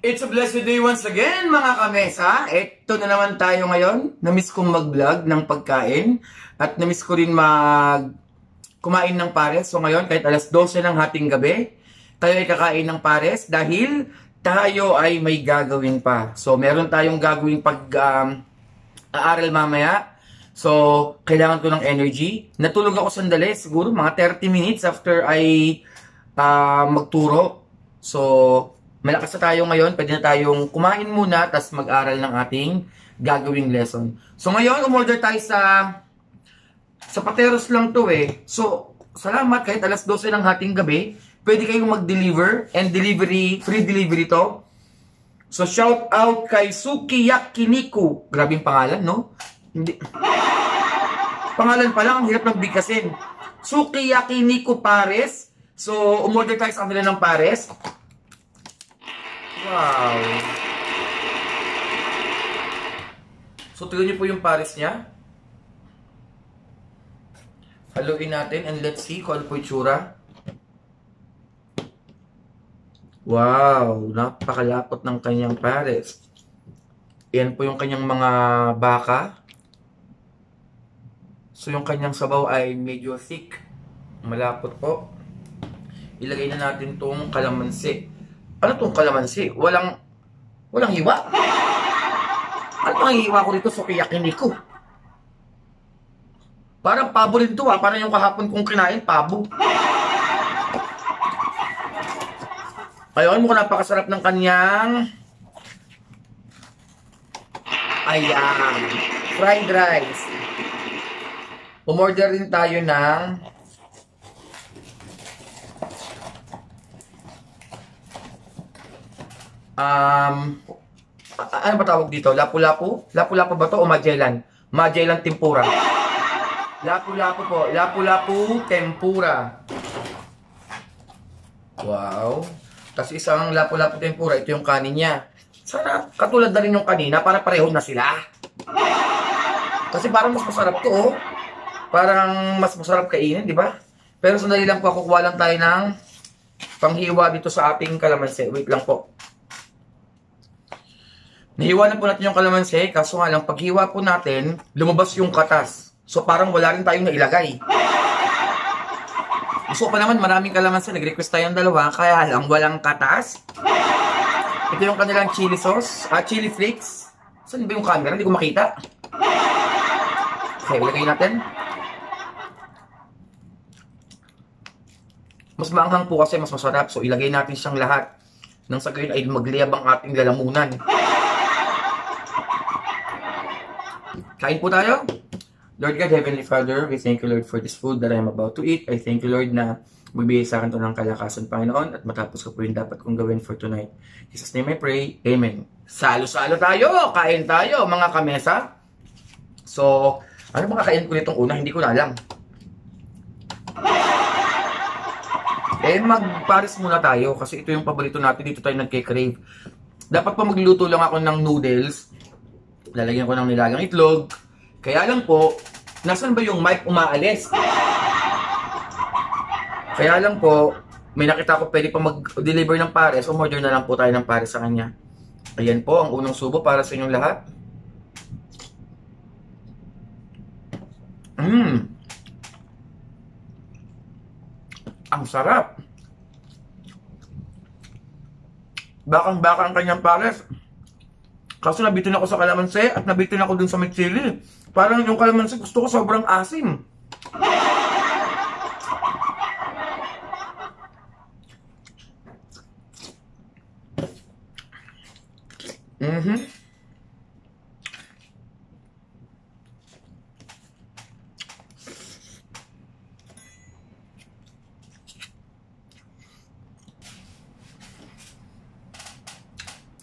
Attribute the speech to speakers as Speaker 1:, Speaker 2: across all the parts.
Speaker 1: It's a blessed day once again, mga kamesa. Ito na naman tayo ngayon. Namiss kong mag-vlog ng pagkain. At namiss ko rin kumain ng pares. So ngayon, kahit alas 12 ng hating gabi, tayo ay kakain ng pares dahil tayo ay may gagawin pa. So meron tayong gagawin aaral mamaya. So, kailangan ko ng energy. Natulog ako sandali, siguro mga 30 minutes after ay magturo. So, malakas na tayo ngayon. Pwede na tayong kumain muna, tapos mag-aral ng ating gagawing lesson. So, ngayon, umorder tayo sa Pateros lang to eh. So, salamat kahit alas 12 ng hating gabi. Pwede kayong mag-deliver and free delivery to. So, shout out kay Suki Yakiniku. Grabing pangalan, no? Hindi. Pangalan pa lang, ang hirap ng bigkasin. Suki Yakiniku Pares. So, umorder tayo sa kanila ng pares. Wow. So, tignan niyo po yung pares niya. Haluin natin and let's see kung ano po yung tsura. Wow, napakalapot ng kanyang pares. Yan po yung kanyang mga baka. So, yung kanyang sabaw ay medyo thick. Malapot po. Ilagay na natin itong kalamansi. Ano itong kalamansi? Walang hiwa? Ano ang hiwa ko dito? Suki Yakiniku. Parang pabo rin ito Parang yung kahapon kong kinain, pabo. Ayun, mukhang napakasarap ng kanyang fried rice. Umorder din tayo ng ano ba tawag dito? Lapu-lapu? Lapu-lapu ba to o Magellan? Magellan tempura. Lapu-lapu po. Lapu-lapu tempura. Wow. Tapos isang lapu-lapu tempura. Ito yung kanin niya. Sana katulad na rin yung kanina para pareho na sila. Kasi parang mas masarap to oh. Parang mas masarap kainin, di ba? Pero sandali lang po, kukuha lang tayo ng panghiwa dito sa ating kalamansi. Wait lang po. Nahiwa na po natin yung kalamansi, kaso nga lang, paghiwa po natin, lumabas yung katas. So parang wala rin tayong nailagay. Gusto pa naman, maraming kalamansi. Nag-request tayong dalawa, kaya lang walang katas. Ito yung kanilang chili sauce, chili flakes. Saan ba yung camera? Hindi ko makita. Okay, ilagay natin. Mas maanghang po kasi mas masarap. So, ilagay natin siyang lahat. Nang sa gayon ay magliyab ang ating lalamunan. Kain po tayo. Lord God, Heavenly Father, we thank you, Lord, for this food that I am about to eat. I thank you, Lord, na magbigay sa akin ito ng kalakasan, Panginoon, at matapos ko po yung dapat kong gawin for tonight. In Jesus' name I pray. Amen. Salo-salo tayo! Kain tayo, mga kamesa. So, ano ba kakain ko nitong una? Hindi ko na alam. Mag-pares muna tayo kasi ito yung paborito natin. Dito tayo nagke-crave. Dapat pa magluto lang ako ng noodles. Lalagyan ko ng nilagang itlog. Kaya lang po, nasan ba yung mic umaalis? Kaya lang po, may nakita ko pwede pa mag-deliver ng pares. Umorder na lang po tayo ng pares sa kanya. Ayan po, ang unang subo para sa inyong lahat. Ang sarap. Bakang-baka ang kanyang pares. Kaso nabitin ako sa kalamansi at nabitin ako dun sa may chili. Parang yung kalamansi gusto ko sobrang asim.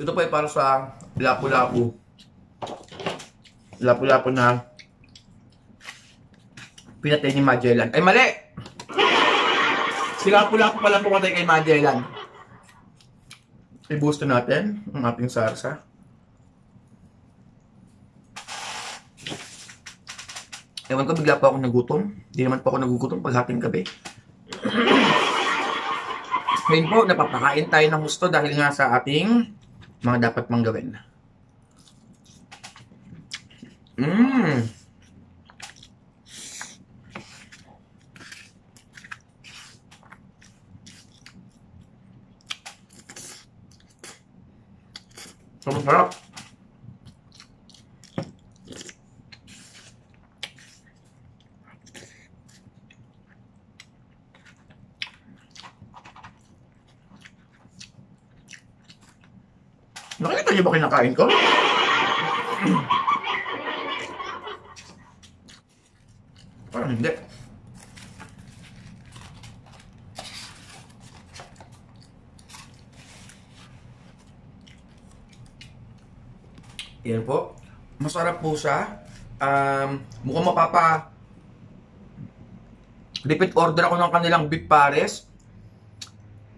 Speaker 1: Ito po ay para sa lapu-lapu. Lapu-lapu na pinatay ni Magellan. Ay, mali! Si lapu-lapu pala pumatay kay Magellan. I-boost natin ang ating sarsa. Ewan ko, bigla pa ako nagutom. Hindi naman pa ako nagugutom pag hating gabi. Ngayon po, napapakain tayo ng gusto dahil nga sa ating mga dapat mong gawin. Mmm. Sobrang sarap. Nakikita niyo ba kinakain ko? Parang hindi. Yan po. Masarap po siya. Mukhang mapapa repeat order ako ng kanilang beef pares.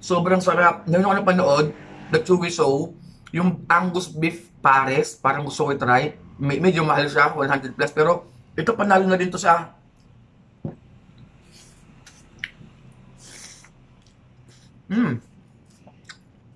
Speaker 1: Sobrang sarap. Ngayon ako napanood, The Chewy Show, yung Angus beef pares, parang gusto ko i-try. Medyo mahal siya, 100 plus, pero ito panalo na din to sa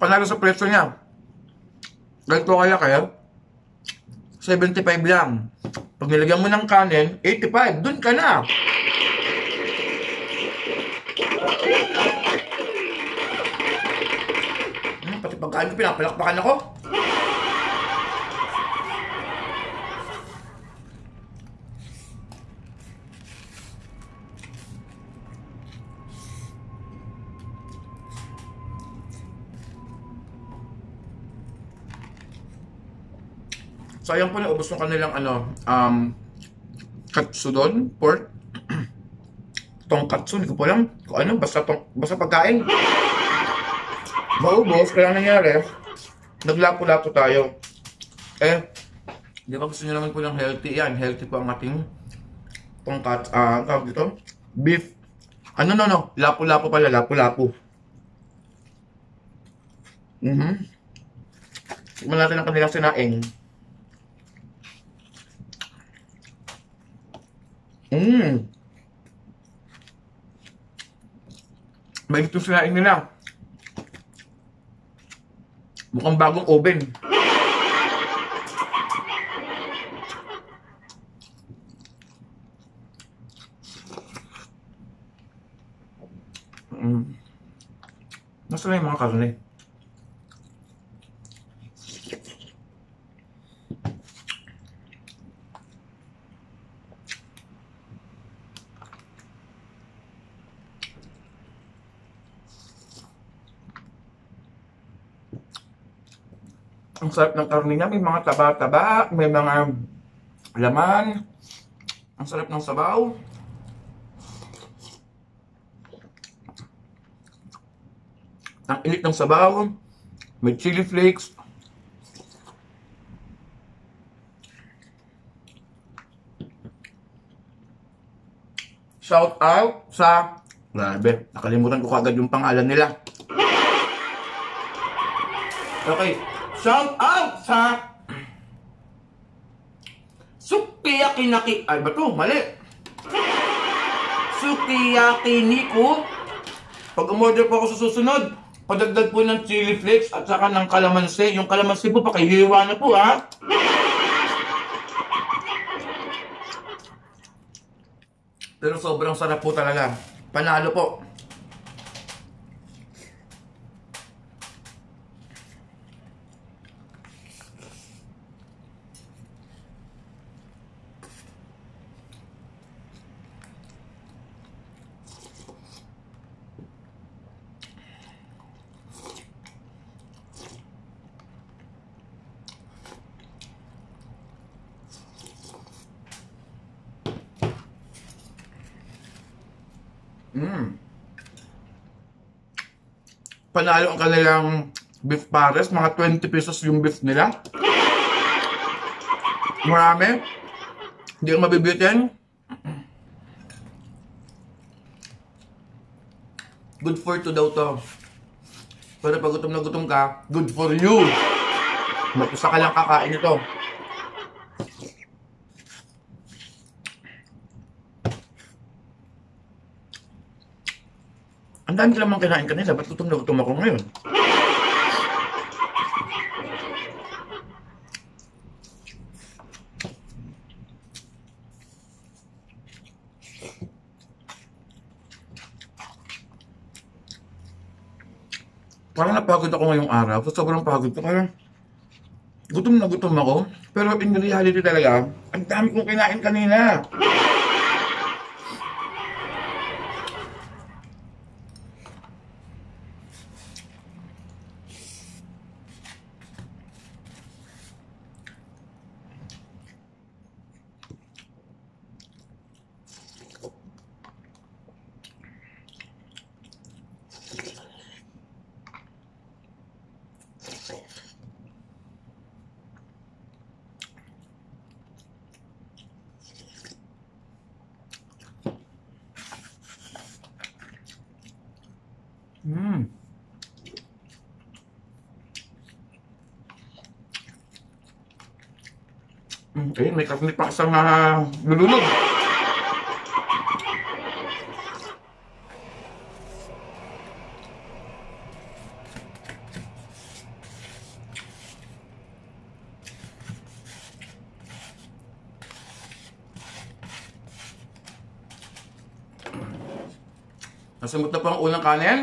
Speaker 1: panalo sa presyo niya. Ganito kaya 75 lang. Pag nilagyan mo ng kanin, 85. Dun ka na. Pati pagkain ko, pinapalakpakan ako. Sayang po na ubos ng kanilang katsudon, pork, tongkatsu, hindi ko po alam kung ano, basta pagkain. Maubos, kaya nangyari, naglapo-lapo tayo. Di ba gusto nyo naman po ng healthy yan? Healthy po ang ating tongkat, tawag dito, beef. No, lapo-lapo pala, lapo-lapo. Tignan natin ang kanilang sinaing. May itong sinaing nila. Mukhang bagong oven. Nasaan na yung mga karne? Ang sarap ng karne niya, may mga taba-taba, may mga laman. Ang sarap ng sabaw. Ang init ng sabaw. May chili flakes. Shout out sa... Grabe, nakalimutan ko kagad yung pangalan nila. Okay. Shout out sa Sukiyaki Naki. Ay, ba to? Mali. Sukiyaki Niku. Pag umorder po ako sa susunod, padagdag po ng chili flakes at saka ng kalamansi. Yung kalamansi po, pakihiwa na po, ha? Pero sobrang sarap po talaga. Panalo po. Panalo ang kanilang beef pares. Mga 20 pesos yung beef nila. Marami. Hindi ko mabibitin. Good for two daw to. Pero pag gutom na gutom ka, good for you. Mag-isa ka lang kakain ito. Ang dami namang kinain kanila. Ba't gutom na gutom ako ngayon? napagod ako ngayong araw. So, sobrang pagod ko. Parang gutom na gutom ako. Pero in reality talaga, ang dami kong kinain kanina. Ayun, may karne pa isang lulunod. Nasimot na pa ang unang kanin.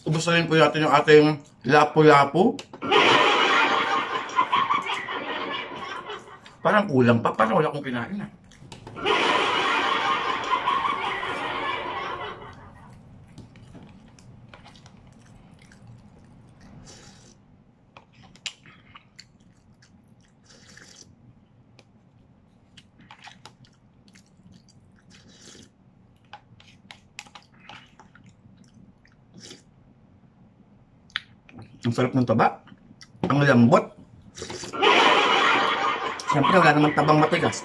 Speaker 1: Ubus na rin po natin yung ating lapu-lapu. Parang kulang pa. Parang wala akong kinain ah. Ang sarap ng taba. Ang lambot. Siyempre wala naman tabang matigas.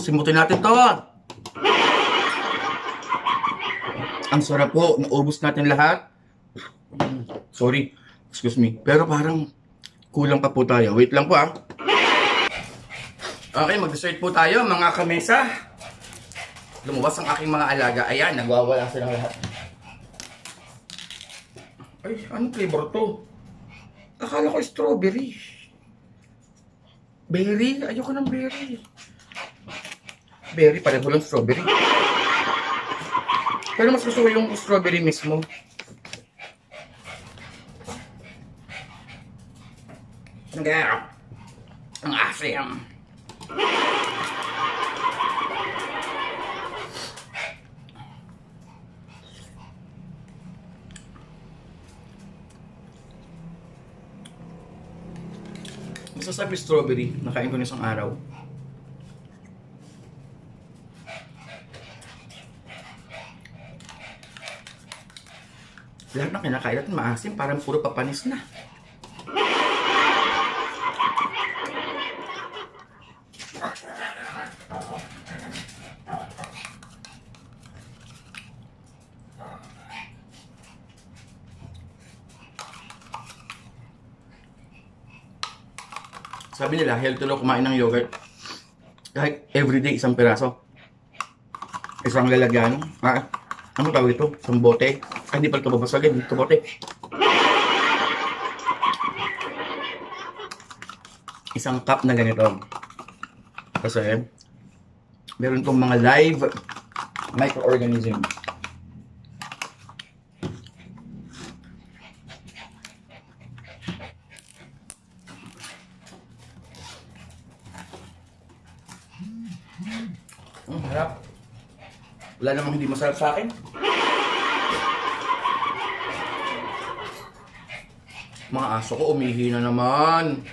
Speaker 1: Simutin natin to. Ang sarap po. Naubos natin lahat. Sorry. Excuse me. Pero parang kulang pa po tayo. Wait lang po ah. Okay, mag-dessert po tayo mga kamesa. Lumabas ang aking mga alaga. Ayan, nagwawala silang lahat. Ay, anong flavor to? Akala ko strawberry. Berry? Ayoko ng berry. Berry, pareho lang strawberry. Pero mas gusto ko yung strawberry mismo. Ang asim. Masasabi strawberry. Nakain ko na isang araw. Lahat ng kinakain natin maasim, parang puro papanis na. Sabi nila, healthy daw kumain ng yogurt. Kahit everyday, isang piraso. Isang lalagyan. Ano tawag ito? Isang bote. Ay, hindi pala ito babasagin. Ito bote. Isang cup na ganito. Kasi, meron itong mga live microorganism. Harap. Wala namang hindi masarap sa akin. Mga aso ko, umihi na naman.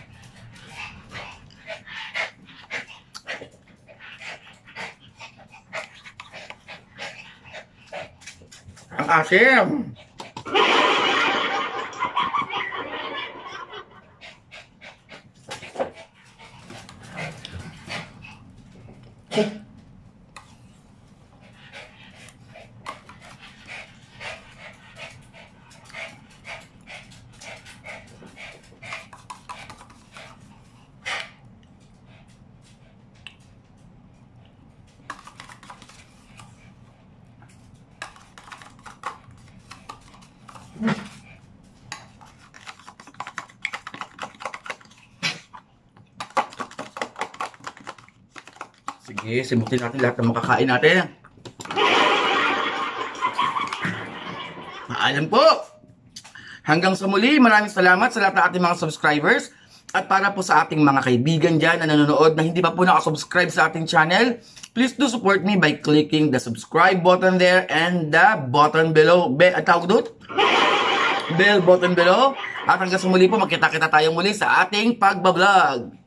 Speaker 1: Ang asim! Sige, simutin natin lahat ng makakain natin. Paalam po! Hanggang sa muli, maraming salamat sa lahat ng ating mga subscribers. At para po sa ating mga kaibigan dyan na nanonood na hindi pa po nakasubscribe sa ating channel, please do support me by clicking the subscribe button there and the button below. Tawag doon? Bell button below. At hanggang sa muli po, magkita-kita tayong muli sa ating pagbablog.